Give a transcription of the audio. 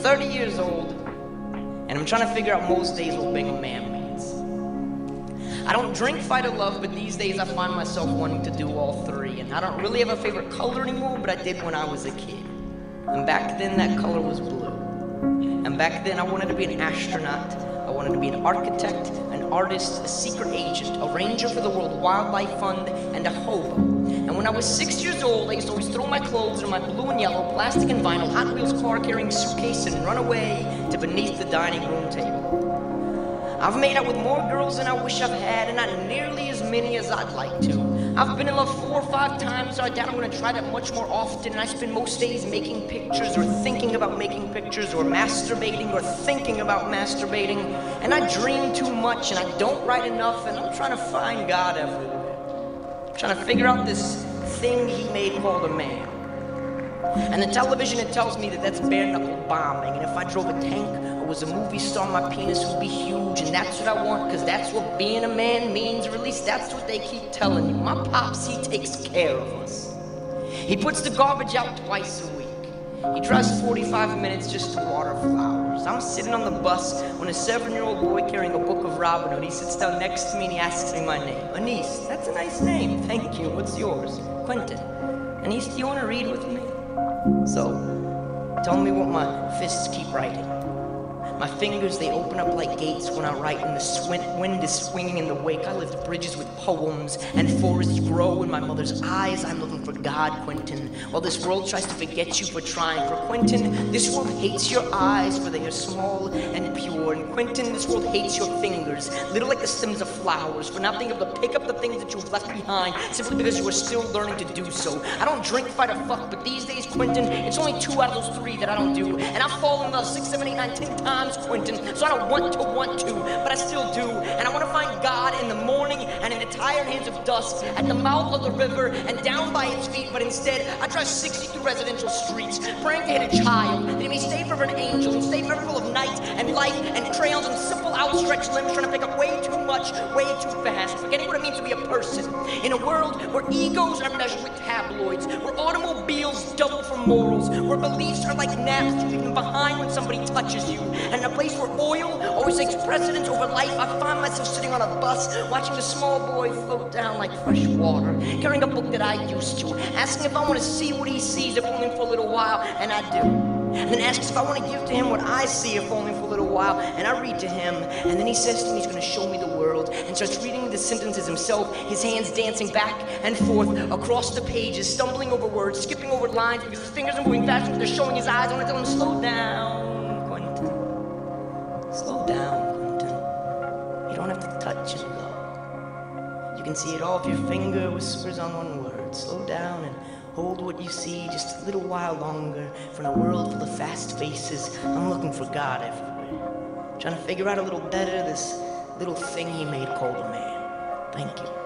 30 years old, and I'm trying to figure out most days what being a man means. I don't drink, fight, or love, but these days I find myself wanting to do all three. And I don't really have a favorite color anymore, but I did when I was a kid. And back then, that color was blue. And back then, I wanted to be an astronaut. I wanted to be an architect, an artist, a secret agent, a ranger for the World Wildlife Fund, and a hobo. And when I was 6 years old, I used to always throw my clothes in my blue and yellow plastic and vinyl Hot Wheels car-carrying suitcase and run away to beneath the dining room table. I've made out with more girls than I wish I've had, and not nearly as many as I'd like to. I've been in love 4 or 5 times, so I doubt I'm gonna try that much more often, and I spend most days making pictures, or thinking about making pictures, or masturbating, or thinking about masturbating, and I dream too much, and I don't write enough, and I'm trying to find God everywhere. I'm trying to figure out this thing he made called a man. And the television, it tells me that that's bare-knuckle bombing, and if I drove a tank or was a movie star, my penis would be huge, and that's what I want, because that's what being a man means, or at least that's what they keep telling you. My pops, he takes care of us. He puts the garbage out twice a week. He drives 45 minutes just to water flowers. I'm sitting on the bus when a 7-year-old boy carrying a book of Robin Hood, he sits down next to me and he asks me my name. Anise, that's a nice name, thank you. What's yours? Quentin. Anise, do you want to read with me? So, tell me what my fists keep writing. My fingers, they open up like gates when I write, and the wind is swinging in the wake. I lift bridges with poems, and forests grow in my mother's eyes. I'm looking for God, Quentin, while this world tries to forget you for trying. For Quentin, this world hates your eyes, for they are small and pure. And Quentin, this world hates your fingers, little like the stems of flowers, for not being able to pick up the things that you've left behind, simply because you are still learning to do so. I don't drink, fight, or fuck, but these days, Quentin, it's only 2 out of those 3 that I don't do. And I've fallen in love 6, 7, 8, 9, 10 times, Quentin, so I don't want to, but I still do. And I want to find God in the morning and in the tired hands of dusk, at the mouth of the river and down by its feet, but instead I drive 60 through residential streets, praying to hit a child, that he may stay forever an angel, and stay forever full of night and life and crayons and simple outstretched limbs, trying to pick up way too much, way too fast, forgetting what it means to be a person. In a world where egos are measured with tabloids, where automobiles double for morals, where beliefs are like naps you leave them behind when somebody touches you, and in a place where oil always takes precedence over life, I find myself sitting on a bus, watching the small boy float down like fresh water, carrying a book that I used to, asking if I want to see what he sees, if only for a little while, and I do. And then asks if I want to give to him what I see, if only for a little while, and I read to him, and then he says to me he's going to show me the world, and starts reading the sentences himself, his hands dancing back and forth across the pages, stumbling over words, skipping over lines, because his fingers are moving faster, but they're showing his eyes. I want to tell him, slow down, Quentin. Slow down, Quentin. You don't have to touch and love. You can see it all if your finger whispers on one word. Slow down and hold what you see just a little while longer. For in a world full of fast faces, I'm looking for God everywhere. Trying to figure out a little better this little thing he made called a man. Thank you.